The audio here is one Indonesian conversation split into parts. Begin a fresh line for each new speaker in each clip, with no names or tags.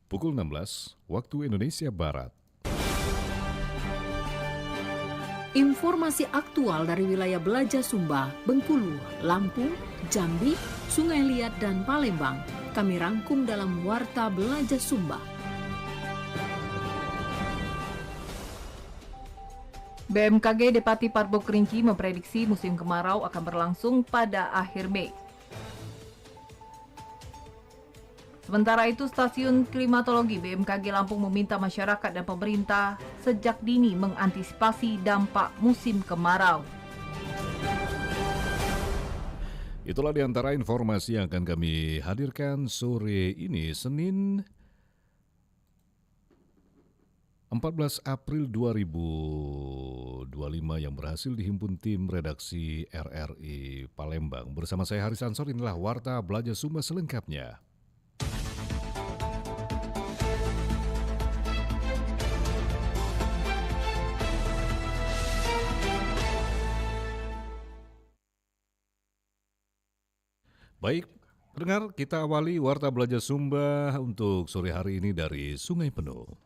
pukul 16 waktu Indonesia Barat.
Informasi aktual dari wilayah Belaja Sumba, Bengkulu, Lampung, Jambi, Sungai Liat, dan Palembang. Kami rangkum dalam Warta Belaja Sumba.
BMKG Depati Parbo Kerinci memprediksi musim kemarau akan berlangsung pada akhir Mei. Sementara itu, Stasiun Klimatologi BMKG Lampung meminta masyarakat dan pemerintah sejak dini mengantisipasi dampak musim kemarau.
Itulah di antara informasi yang akan kami hadirkan sore ini, Senin 14 April 2025 yang berhasil dihimpun tim redaksi RRI Palembang. Bersama saya Haris Ansor, inilah Warta Belaja Sumba selengkapnya. Baik, pendengar, kita awali Warta Belaja Sumba untuk sore hari ini dari Sungai Penuh.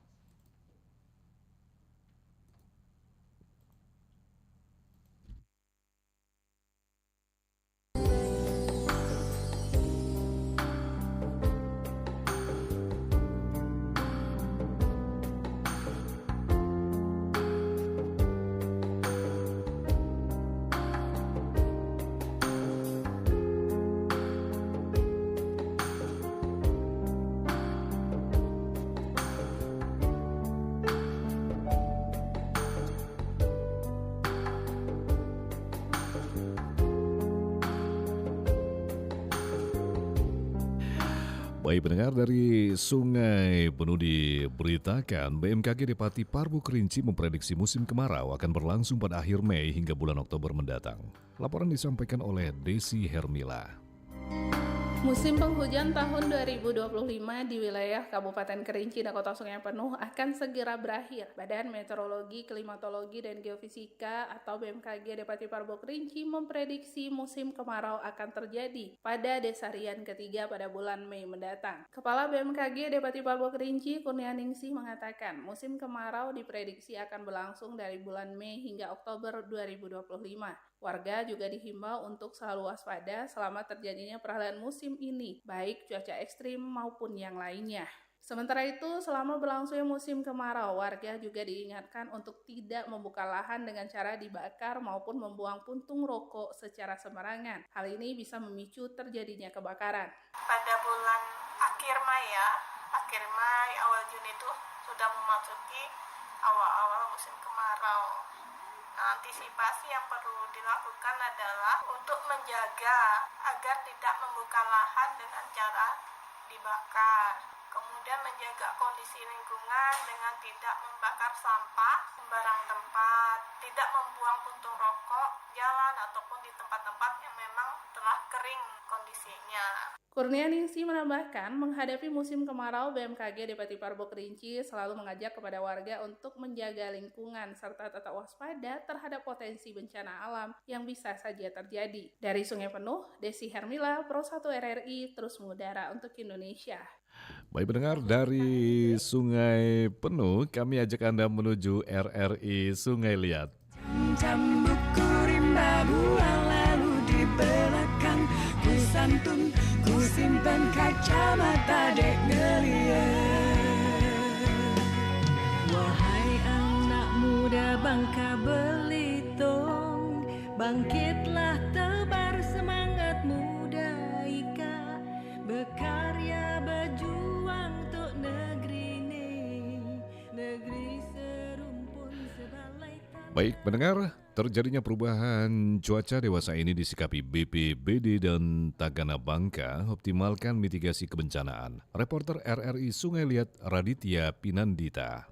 Baik, pendengar, dari Sungai Penuh diberitakan BMKG Depati Parbo Kerinci memprediksi musim kemarau akan berlangsung pada akhir Mei hingga bulan Oktober mendatang. Laporan disampaikan oleh Desi Hermila.
Musim penghujan tahun 2025 di wilayah Kabupaten Kerinci dan Kota Sungai Penuh akan segera berakhir. Badan Meteorologi, Klimatologi, dan Geofisika atau BMKG Depati Parbo Kerinci memprediksi musim kemarau akan terjadi pada desarian ketiga pada bulan Mei mendatang. Kepala BMKG Depati Parbo Kerinci, Kurnianingsih, mengatakan musim kemarau diprediksi akan berlangsung dari bulan Mei hingga Oktober 2025. Warga juga dihimbau untuk selalu waspada selama terjadinya peralihan musim ini, baik cuaca ekstrim maupun yang lainnya. Sementara itu, selama berlangsungnya musim kemarau, warga juga diingatkan untuk tidak membuka lahan dengan cara dibakar maupun membuang puntung rokok secara sembarangan. Hal ini bisa memicu terjadinya kebakaran.
Pada bulan akhir Mei, awal Juni itu sudah memasuki awal-awal musim kemarau. Antisipasi yang perlu dilakukan adalah untuk menjaga agar tidak membuka lahan dengan cara dibakar. Kemudian menjaga kondisi lingkungan dengan tidak membakar sampah sembarang tempat, tidak membuang puntung rokok, jalan ataupun di tempat-tempat yang memang telah kering kondisinya.
Kurnianingsih menambahkan, menghadapi musim kemarau, BMKG Depati Parbo Kerinci selalu mengajak kepada warga untuk menjaga lingkungan serta tetap waspada terhadap potensi bencana alam yang bisa saja terjadi. Dari Sungai Penuh, Desi Hermila, Pro 1 RRI, terus mengudara untuk Indonesia.
Baik, pendengar, dari Sungai Penuh kami ajak Anda menuju RRI Sungai Liat.
Jam buku rimba buang lalu di belakang ku santun, ku simpan kacamata dek ngeliat. Wahai anak muda Bangka Belitung, bangkitlah tebar semangat muda ika, berkarya berjuang untuk negeri ini, negeri serumpun sebalai.
Baik, pendengar, terjadinya perubahan cuaca dewasa ini disikapi BPBD dan Tagana Bangka optimalkan mitigasi kebencanaan. Reporter RRI Sungai Liat Raditya Pinandita.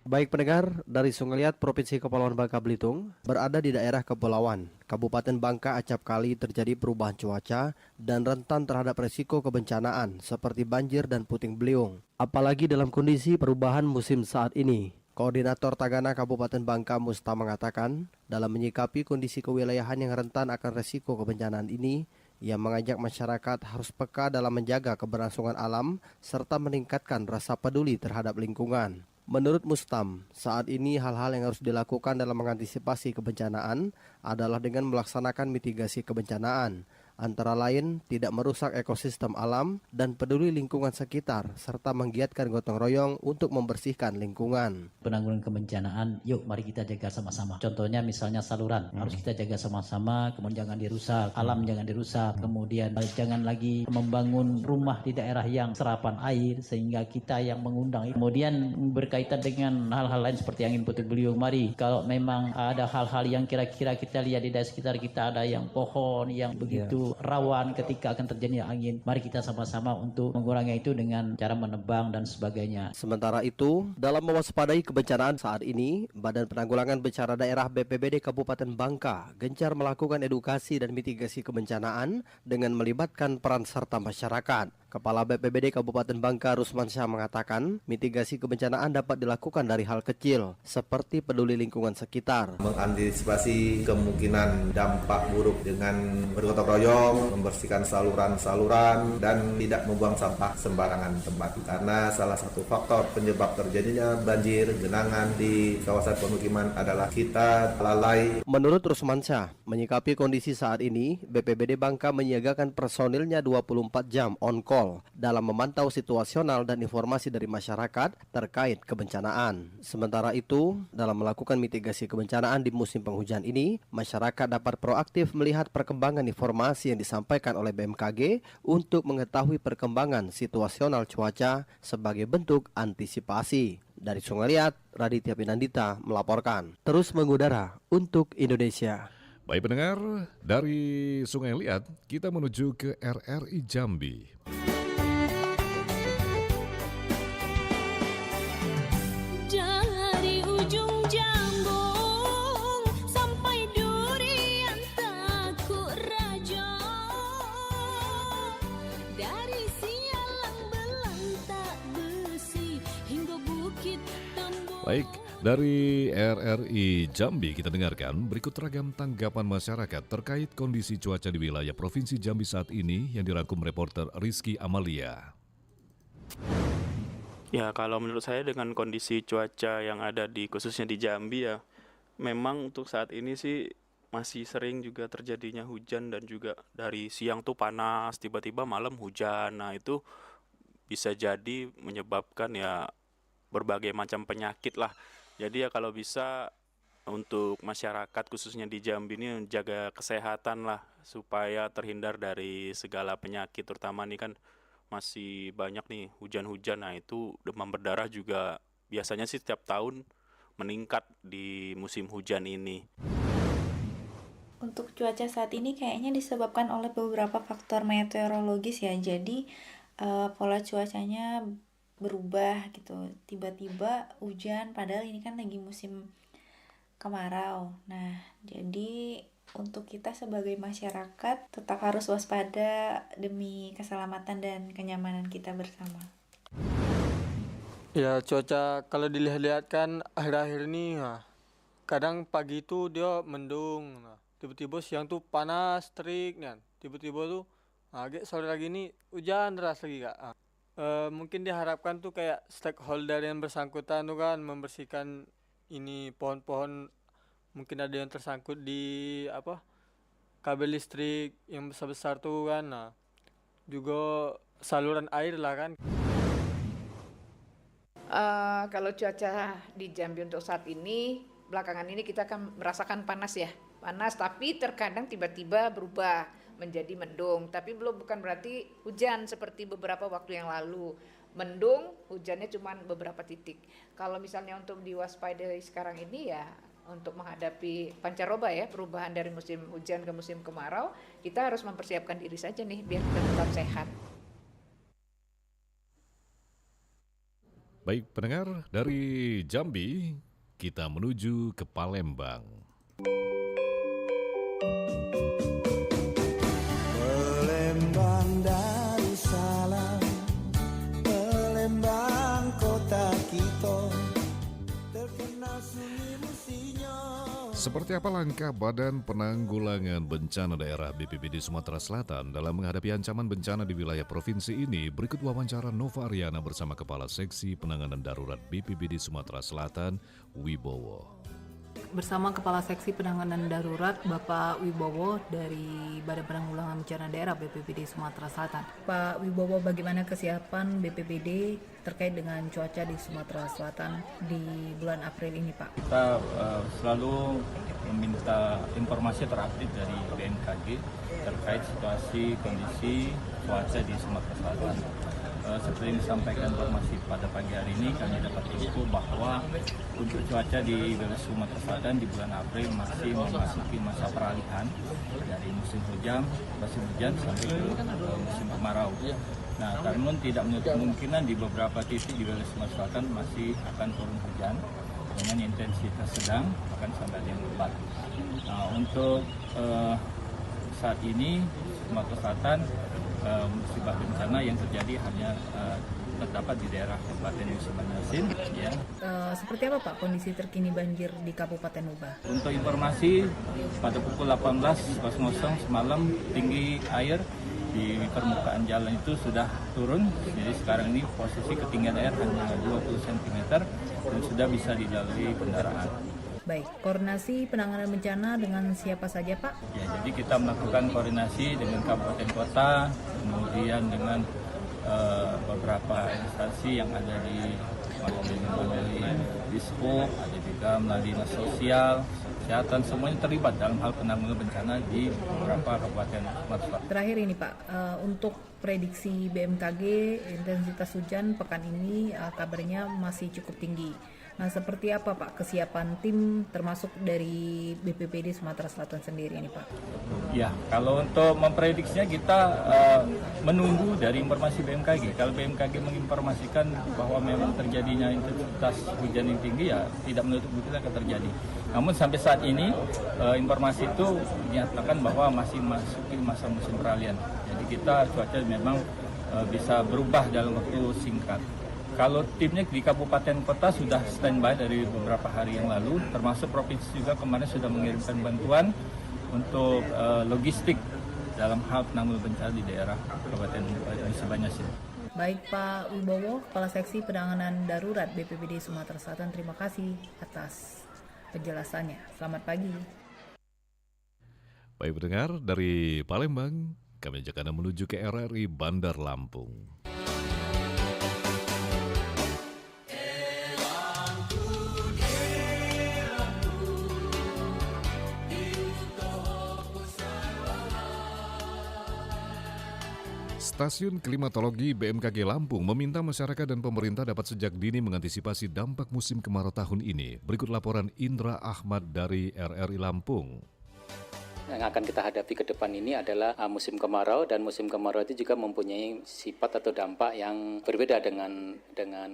Baik pendengar, dari Sungai Liat, Provinsi Kepulauan Bangka Belitung, berada di daerah Kepulauan, Kabupaten Bangka acap kali terjadi perubahan cuaca dan rentan terhadap resiko kebencanaan seperti banjir dan puting beliung. Apalagi dalam kondisi perubahan musim saat ini. Koordinator Tagana Kabupaten Bangka Musta mengatakan, dalam menyikapi kondisi kewilayahan yang rentan akan resiko kebencanaan ini, Ia mengajak masyarakat harus peka dalam menjaga keberlangsungan alam serta meningkatkan rasa peduli terhadap lingkungan. Menurut Mustam, saat ini hal-hal yang harus dilakukan dalam mengantisipasi kebencanaan adalah dengan melaksanakan mitigasi kebencanaan, antara lain tidak merusak ekosistem alam dan peduli lingkungan sekitar, serta menggiatkan gotong royong untuk membersihkan lingkungan.
Penanggulangan kebencanaan, yuk mari kita jaga sama-sama. Contohnya misalnya saluran, harus kita jaga sama-sama, kemudian jangan dirusak, alam jangan dirusak, kemudian jangan lagi membangun rumah di daerah yang serapan air, sehingga kita yang mengundang. Kemudian berkaitan dengan hal-hal lain seperti angin puting beliung, mari kalau memang ada hal-hal yang kira-kira kita lihat di daerah sekitar kita ada yang pohon yang begitu rawan ketika akan terjadi angin, mari kita sama-sama untuk mengurangi itu dengan cara menebang dan sebagainya.
Sementara itu, dalam mewaspadai kebencanaan saat ini, Badan Penanggulangan Bencana Daerah BPBD Kabupaten Bangka gencar melakukan edukasi dan mitigasi kebencanaan dengan melibatkan peran serta masyarakat. Kepala BPBD Kabupaten Bangka Rusmansyah mengatakan, mitigasi kebencanaan dapat dilakukan dari hal kecil, seperti peduli lingkungan sekitar.
Mengantisipasi kemungkinan dampak buruk dengan bergotong royong, membersihkan saluran-saluran, dan tidak membuang sampah sembarangan tempat. Karena salah satu faktor penyebab terjadinya banjir, genangan di kawasan pemukiman adalah kita lalai.
Menurut Rusmansyah, menyikapi kondisi saat ini, BPBD Bangka menyiagakan personilnya 24 jam on call dalam memantau situasional dan informasi dari masyarakat terkait kebencanaan. Sementara itu, dalam melakukan mitigasi kebencanaan di musim penghujan ini, masyarakat dapat proaktif melihat perkembangan informasi yang disampaikan oleh BMKG untuk mengetahui perkembangan situasional cuaca sebagai bentuk antisipasi. Dari Sungai Liat, Raditya Pinandita melaporkan. Terus mengudara untuk Indonesia.
Baik pendengar, dari Sungai Liat kita menuju ke RRI Jambi.
Dari ujung Jambung sampai Durian Takuk Raja, dari Sialang Belantak Besi hingga Bukit Tambun.
Baik, dari RRI Jambi kita dengarkan berikut ragam tanggapan masyarakat terkait kondisi cuaca di wilayah Provinsi Jambi saat ini yang dirangkum reporter Rizky Amalia.
Ya, kalau menurut saya dengan kondisi cuaca yang ada khususnya di Jambi ya, memang untuk saat ini sih masih sering juga terjadinya hujan dan juga dari siang tuh panas, tiba-tiba malam hujan. Nah, itu bisa jadi menyebabkan ya berbagai macam penyakit lah. Jadi ya kalau bisa untuk masyarakat khususnya di Jambi ini jaga kesehatan lah supaya terhindar dari segala penyakit, terutama nih kan masih banyak nih hujan-hujan. Nah itu demam berdarah juga biasanya sih setiap tahun meningkat di musim hujan ini.
Untuk cuaca saat ini kayaknya disebabkan oleh beberapa faktor meteorologis ya. Jadi pola cuacanya berubah gitu. Tiba-tiba hujan padahal ini kan lagi musim kemarau. Nah, jadi untuk kita sebagai masyarakat tetap harus waspada demi keselamatan dan kenyamanan kita bersama.
Ya, cuaca kalau dilihat-lihat kan akhir-akhir ini kadang pagi itu dia mendung, tiba-tiba siang tuh panas terik, tiba-tiba tuh agak sore lagi ini hujan deras lagi Kak. Mungkin diharapkan tuh kayak stakeholder yang bersangkutan tuh kan membersihkan ini pohon-pohon, mungkin ada yang tersangkut di kabel listrik yang besar-besar tuh kan, juga saluran air lah kan.
Kalau cuaca di Jambi untuk saat ini, belakangan ini kita akan merasakan panas ya, panas tapi terkadang tiba-tiba berubah menjadi mendung, tapi bukan berarti hujan seperti beberapa waktu yang lalu. Mendung, hujannya cuma beberapa titik. Kalau misalnya untuk diwaspadai sekarang ini ya, untuk menghadapi pancaroba ya, perubahan dari musim hujan ke musim kemarau, kita harus mempersiapkan diri saja nih biar kita tetap sehat.
Baik pendengar, dari Jambi kita menuju ke Palembang.
Palembang Darussalam, Palembang kota kita, terkenal sunyi musinya.
Seperti apa langkah Badan Penanggulangan Bencana Daerah BPBD Sumatera Selatan dalam menghadapi ancaman bencana di wilayah provinsi ini? Berikut wawancara Nova Ariana bersama Kepala Seksi Penanganan Darurat BPBD Sumatera Selatan, Wibowo.
Bersama Kepala Seksi Penanganan Darurat Bapak Wibowo dari Badan Penanggulangan Bencana Daerah BPBD Sumatera Selatan. Pak Wibowo, bagaimana kesiapan BPBD terkait dengan cuaca di Sumatera Selatan di bulan April ini, Pak?
Kita selalu meminta informasi terupdate dari BMKG terkait situasi kondisi cuaca di Sumatera Selatan. Seperti yang disampaikan informasi pada pagi hari ini, kami dapat info bahwa untuk cuaca di wilayah Sumatera Selatan di bulan April masih memasuki masa peralihan dari musim hujan sampai ke musim kemarau. Nah, namun tidak menutup kemungkinan di beberapa titik di wilayah Sumatera Selatan masih akan turun hujan dengan intensitas sedang akan sampai yang lebat. Nah, untuk saat ini Sumatera Selatan musibah bencana yang terjadi hanya terdapat di daerah Kabupaten Musi Banyu. Ya.
Seperti apa Pak kondisi terkini banjir di Kabupaten Ubah?
Untuk informasi, pada pukul 18.00 semalam tinggi air di permukaan jalan itu sudah turun. Jadi sekarang ini posisi ketinggian air hanya 20 cm dan sudah bisa dilalui kendaraan.
Baik, koordinasi penanganan bencana dengan siapa saja Pak?
Ya, jadi kita melakukan koordinasi dengan kabupaten kota, kemudian dengan beberapa instansi yang ada di Dishub, ada juga melalui dinas sosial, kesehatan, semuanya terlibat dalam hal penanggulangan bencana di beberapa kabupaten Sumatera.
Terakhir ini Pak, untuk prediksi BMKG intensitas hujan pekan ini kabarnya masih cukup tinggi. Nah, seperti apa Pak kesiapan tim termasuk dari BPBD Sumatera Selatan sendiri ini Pak?
Ya, kalau untuk memprediksinya kita menunggu dari informasi BMKG. Kalau BMKG menginformasikan bahwa memang terjadinya intensitas hujan yang tinggi, ya tidak menutup kemungkinan akan terjadi. Namun sampai saat ini informasi itu dinyatakan bahwa masih masuki masa musim peralihan. Jadi kita cuaca memang bisa berubah dalam waktu singkat. Kalau timnya di kabupaten kota sudah standby dari beberapa hari yang lalu, termasuk provinsi juga kemarin sudah mengirimkan bantuan untuk logistik dalam hal penanggulangan bencana di daerah Kabupaten Musi Banyu.
Baik Pak Wibowo, Kepala Seksi Penanganan Darurat BPBD Sumatera Selatan, terima kasih atas penjelasannya. Selamat pagi.
Baik pendengar, dari Palembang, kami ajak Anda menuju ke RRI Bandar Lampung. Stasiun Klimatologi BMKG Lampung meminta masyarakat dan pemerintah dapat sejak dini mengantisipasi dampak musim kemarau tahun ini. Berikut laporan Indra Ahmad dari RRI Lampung.
Yang akan kita hadapi ke depan ini adalah musim kemarau, dan musim kemarau itu juga mempunyai sifat atau dampak yang berbeda dengan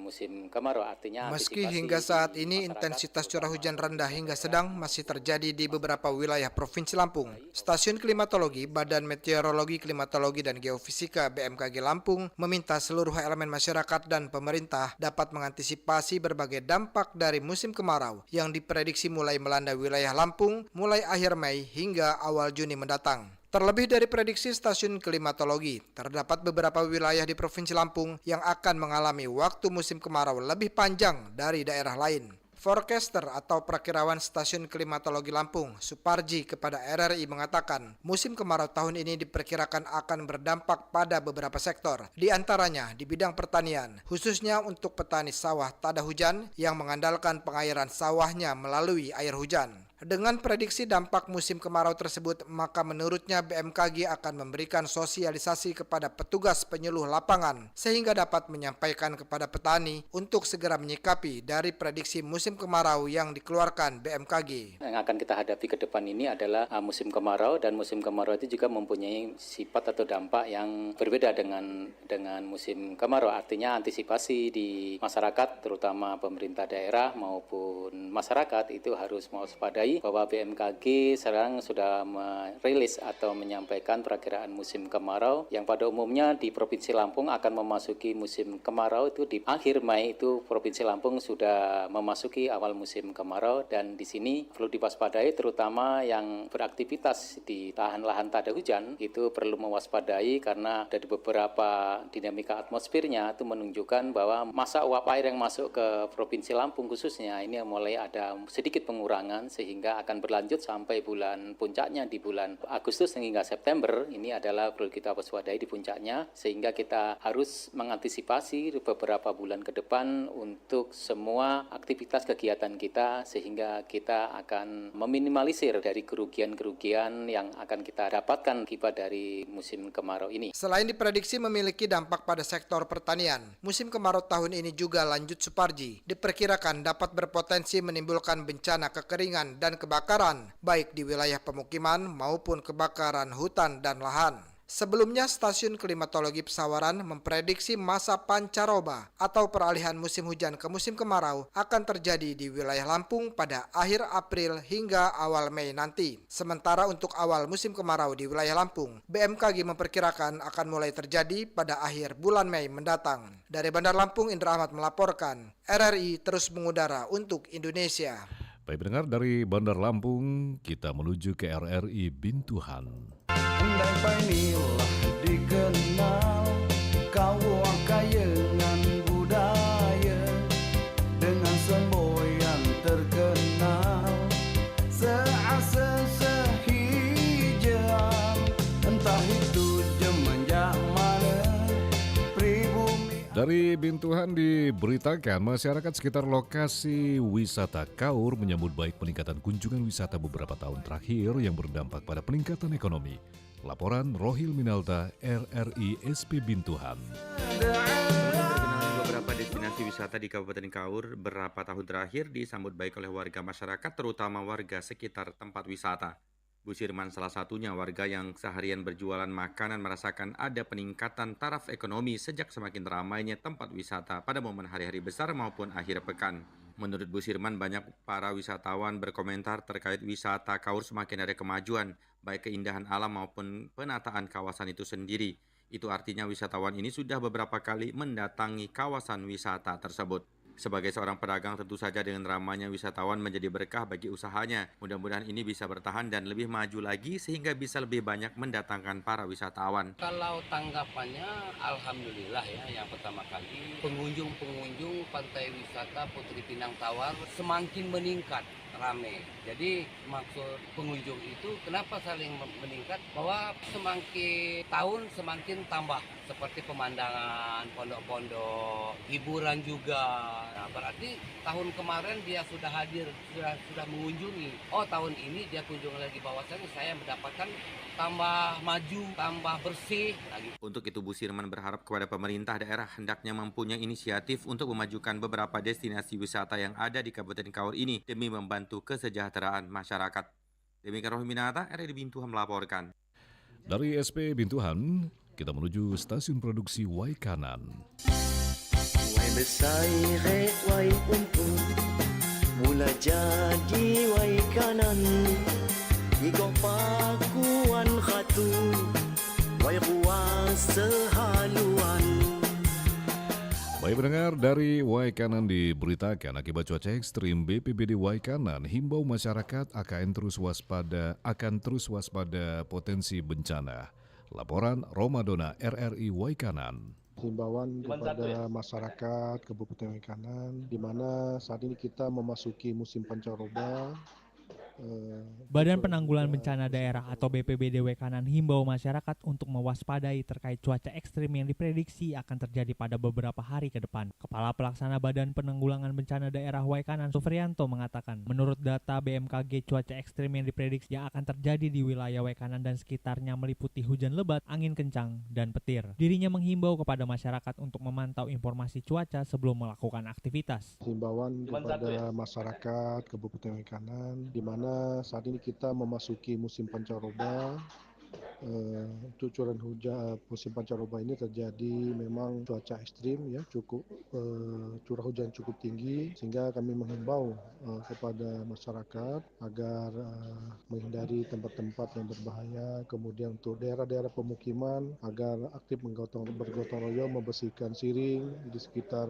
musim kemarau. Artinya
meski hingga saat ini intensitas curah hujan rendah hingga sedang masih terjadi di beberapa wilayah Provinsi Lampung, Stasiun Klimatologi Badan Meteorologi, Klimatologi dan Geofisika BMKG Lampung meminta seluruh elemen masyarakat dan pemerintah dapat mengantisipasi berbagai dampak dari musim kemarau yang diprediksi mulai melanda wilayah Lampung mulai akhir Mei hingga awal Juni mendatang. Terlebih dari prediksi Stasiun Klimatologi, terdapat beberapa wilayah di Provinsi Lampung yang akan mengalami waktu musim kemarau lebih panjang dari daerah lain. Forecaster atau perakirawan Stasiun Klimatologi Lampung, Suparji, kepada RRI mengatakan musim kemarau tahun ini diperkirakan akan berdampak pada beberapa sektor, di antaranya di bidang pertanian, khususnya untuk petani sawah tada hujan yang mengandalkan pengairan sawahnya melalui air hujan. Dengan prediksi dampak musim kemarau tersebut, maka menurutnya BMKG akan memberikan sosialisasi kepada petugas penyuluh lapangan sehingga dapat menyampaikan kepada petani untuk segera menyikapi dari prediksi musim kemarau yang dikeluarkan BMKG.
Yang akan kita hadapi ke depan ini adalah musim kemarau, dan musim kemarau itu juga mempunyai sifat atau dampak yang berbeda dengan musim kemarau. Artinya antisipasi di masyarakat, terutama pemerintah daerah maupun masyarakat, itu harus mewaspadai tadi bahwa BMKG sekarang sudah merilis atau menyampaikan perakiraan musim kemarau yang pada umumnya di Provinsi Lampung akan memasuki musim kemarau itu di akhir Mei. Itu Provinsi Lampung sudah memasuki awal musim kemarau, dan di sini perlu diwaspadai terutama yang beraktivitas di lahan-lahan tak ada hujan itu perlu mewaspadai karena dari beberapa dinamika atmosfernya itu menunjukkan bahwa masa uap air yang masuk ke Provinsi Lampung khususnya ini mulai ada sedikit pengurangan sehingga akan berlanjut sampai bulan puncaknya di bulan Agustus hingga September. Ini adalah perlu kita waspadai di puncaknya, sehingga kita harus mengantisipasi beberapa bulan ke depan untuk semua aktivitas kegiatan kita sehingga kita akan meminimalisir dari kerugian-kerugian yang akan kita dapatkan akibat dari musim kemarau ini.
Selain diprediksi memiliki dampak pada sektor pertanian, musim kemarau tahun ini juga lanjut Suparji diperkirakan dapat berpotensi menimbulkan bencana kekeringan dan kebakaran, baik di wilayah pemukiman maupun kebakaran hutan dan lahan. Sebelumnya, Stasiun Klimatologi Pesawaran memprediksi masa pancaroba atau peralihan musim hujan ke musim kemarau akan terjadi di wilayah Lampung pada akhir April hingga awal Mei nanti. Sementara untuk awal musim kemarau di wilayah Lampung, BMKG memperkirakan akan mulai terjadi pada akhir bulan Mei mendatang. Dari Bandar Lampung, Indra Ahmad melaporkan, RRI terus mengudara untuk Indonesia.
Baik pendengar, dari Bandar Lampung kita menuju ke RRI Bintuhan.
Andai painilah dikenal kau kayangan budaya dengan semboyan terkenal seasa sehijau entah itu jemenjak mana pribumi.
Dari Bintuhan diberitakan masyarakat sekitar lokasi wisata Kaur menyambut baik peningkatan kunjungan wisata beberapa tahun terakhir yang berdampak pada peningkatan ekonomi. Laporan Rohil Minalta, RRI SP Bintuhan.
Terkenal beberapa destinasi wisata di Kabupaten Kaur beberapa tahun terakhir disambut baik oleh warga masyarakat, terutama warga sekitar tempat wisata. Bu Sirman salah satunya, warga yang seharian berjualan makanan merasakan ada peningkatan taraf ekonomi sejak semakin ramainya tempat wisata pada momen hari-hari besar maupun akhir pekan. Menurut Bu Sirman, banyak para wisatawan berkomentar terkait wisata Kaur semakin ada kemajuan, baik keindahan alam maupun penataan kawasan itu sendiri. Itu artinya wisatawan ini sudah beberapa kali mendatangi kawasan wisata tersebut. Sebagai seorang pedagang, tentu saja dengan ramainya wisatawan menjadi berkah bagi usahanya. Mudah-mudahan ini bisa bertahan dan lebih maju lagi sehingga bisa lebih banyak mendatangkan para wisatawan.
Kalau tanggapannya alhamdulillah ya, yang pertama kali pengunjung pantai wisata Putri Pinang Tawar semakin meningkat rame. Jadi maksud pengunjung itu kenapa saling meningkat, bahwa semakin tahun semakin tambah seperti pemandangan, pondok-pondok, hiburan juga. Nah, berarti tahun kemarin dia sudah hadir, sudah mengunjungi. Oh, tahun ini dia kunjung lagi, bahwasanya saya mendapatkan tambah maju, tambah bersih.
Untuk itu Bu Sirman berharap kepada pemerintah daerah hendaknya mempunyai inisiatif untuk memajukan beberapa destinasi wisata yang ada di Kabupaten Kaur ini demi membantu kesejahteraan masyarakat. Demikian Rohil Minalta, RRI Bintuhan melaporkan.
Dari SP Bintuhan, kita menuju stasiun produksi Waikanan.
Wai besai wai umpun, mula jadi Waikanan. Igo pakuan khatu, wai ruang sehaluan.
Baik pendengar, dari Waikanan diberitakan akibat cuaca ekstrim, BPBD Waikanan himbau masyarakat akan terus waspada potensi bencana. Laporan Romadona, RRI Waikanan.
Himbauan kepada masyarakat Kabupaten Waikanan, di mana saat ini kita memasuki musim pancaroba.
Badan Penanggulangan Bencana Daerah atau BPBD Waikanan himbau masyarakat untuk mewaspadai terkait cuaca ekstrim yang diprediksi akan terjadi pada beberapa hari ke depan. Kepala Pelaksana Badan Penanggulangan Bencana Daerah Waikanan, Sufrianto, mengatakan, menurut data BMKG, cuaca ekstrim yang diprediksi yang akan terjadi di wilayah Waikanan dan sekitarnya meliputi hujan lebat, angin kencang, dan petir. Dirinya menghimbau kepada masyarakat untuk memantau informasi cuaca sebelum melakukan aktivitas.
Himbauan kepada masyarakat Kabupaten Waikanan, di mana saat ini kita memasuki musim pancaroba. Untuk curah hujan musim pancaroba ini terjadi memang cuaca ekstrim ya, curah hujan cukup tinggi, sehingga kami menghimbau kepada masyarakat agar menghindari tempat-tempat yang berbahaya. Kemudian untuk daerah-daerah pemukiman agar aktif bergotong royong membersihkan siring di sekitar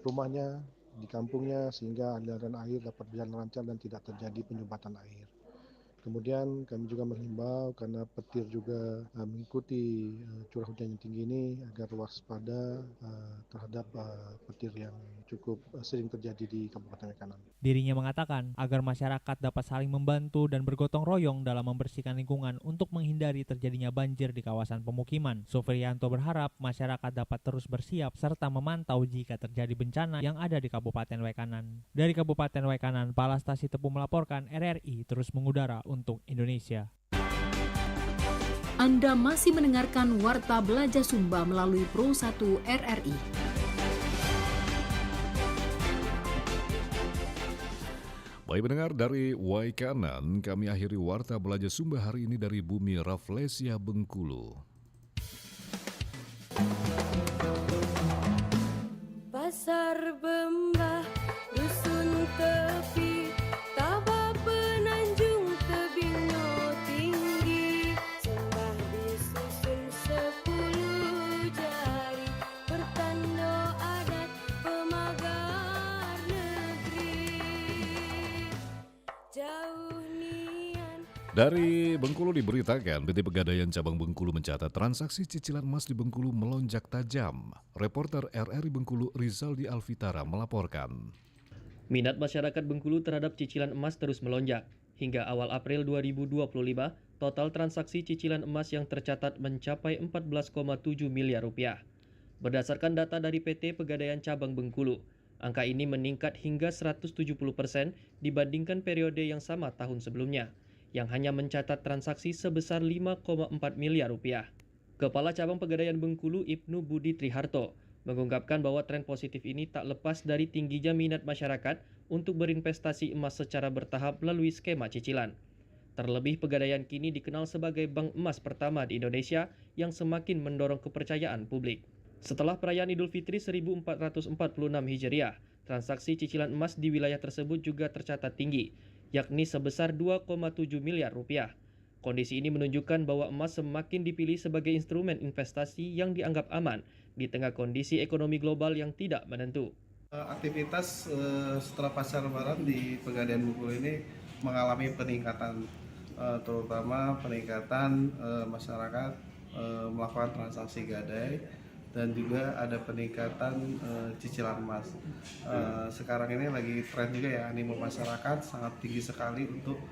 rumahnya, di kampungnya, sehingga aliran air dapat berjalan lancar dan tidak terjadi penyumbatan air. Kemudian kami juga menghimbau karena petir juga mengikuti curah hujan yang tinggi ini agar waspada terhadap petir yang cukup sering terjadi di Kabupaten Wekanan.
Dirinya mengatakan agar masyarakat dapat saling membantu dan bergotong royong dalam membersihkan lingkungan untuk menghindari terjadinya banjir di kawasan pemukiman. Sofrianto berharap masyarakat dapat terus bersiap serta memantau jika terjadi bencana yang ada di Kabupaten Wekanan. Dari Kabupaten Wekanan, Palastasi Tepu melaporkan RRI terus mengudara untuk Indonesia.
Anda masih mendengarkan Warta Belajar Sumba melalui Pro 1 RRI.
Baik pendengar, dari Waikanan kami akhiri Warta Belajar Sumba hari ini dari Bumi Rafflesia, Bengkulu.
Pasar Bembah, dusun tepi, Tabah Penanjung, tebingno tinggi, sembah disusun 10 jari, pertanda adat pemagar negeri. Jauh nian.
Dari Bengkulu diberitakan PT Pegadaian Cabang Bengkulu mencatat transaksi cicilan emas di Bengkulu melonjak tajam. Reporter RRI Bengkulu Rizaldi Alfitara melaporkan.
Minat masyarakat Bengkulu terhadap cicilan emas terus melonjak. Hingga awal April 2025, total transaksi cicilan emas yang tercatat mencapai 14,7 miliar rupiah. Berdasarkan data dari PT Pegadaian Cabang Bengkulu, angka ini meningkat hingga 170% dibandingkan periode yang sama tahun sebelumnya, yang hanya mencatat transaksi sebesar 5,4 miliar rupiah. Kepala Cabang Pegadaian Bengkulu Ibnu Budi Triharto mengungkapkan bahwa tren positif ini tak lepas dari tingginya minat masyarakat untuk berinvestasi emas secara bertahap melalui skema cicilan. Terlebih Pegadaian kini dikenal sebagai bank emas pertama di Indonesia yang semakin mendorong kepercayaan publik. Setelah perayaan Idul Fitri 1446 Hijriah, transaksi cicilan emas di wilayah tersebut juga tercatat tinggi, yakni sebesar 2,7 miliar rupiah. Kondisi ini menunjukkan bahwa emas semakin dipilih sebagai instrumen investasi yang dianggap aman di tengah kondisi ekonomi global yang tidak menentu.
Aktivitas setelah pasar lebaran di Pegadaian Bengkulu ini mengalami peningkatan, terutama peningkatan masyarakat melakukan transaksi gadai, dan juga ada peningkatan cicilan emas. Sekarang ini lagi tren juga ya, animo masyarakat sangat tinggi sekali untuk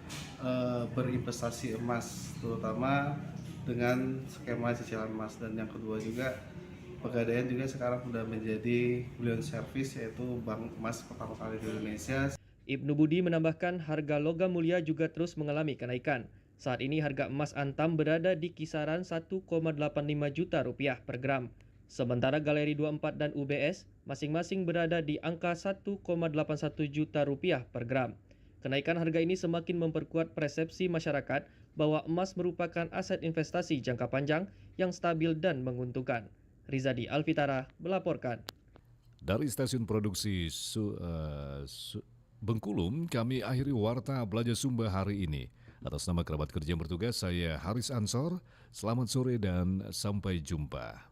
berinvestasi emas, terutama dengan skema cicilan emas. Dan yang kedua juga, Pegadaian juga sekarang sudah menjadi Bullion Service, yaitu bank emas pertama kali di Indonesia.
Ibnu Budi menambahkan harga logam mulia juga terus mengalami kenaikan. Saat ini harga emas antam berada di kisaran 1,85 juta rupiah per gram. Sementara Galeri 24 dan UBS masing-masing berada di angka 1,81 juta rupiah per gram. Kenaikan harga ini semakin memperkuat persepsi masyarakat bahwa emas merupakan aset investasi jangka panjang yang stabil dan menguntungkan. Rizadi Alfitara melaporkan.
Dari stasiun produksi Bengkulu, kami akhiri Warta Belajar Sumba hari ini. Atas nama kerabat kerja yang bertugas, saya Haris Ansor. Selamat sore dan sampai jumpa.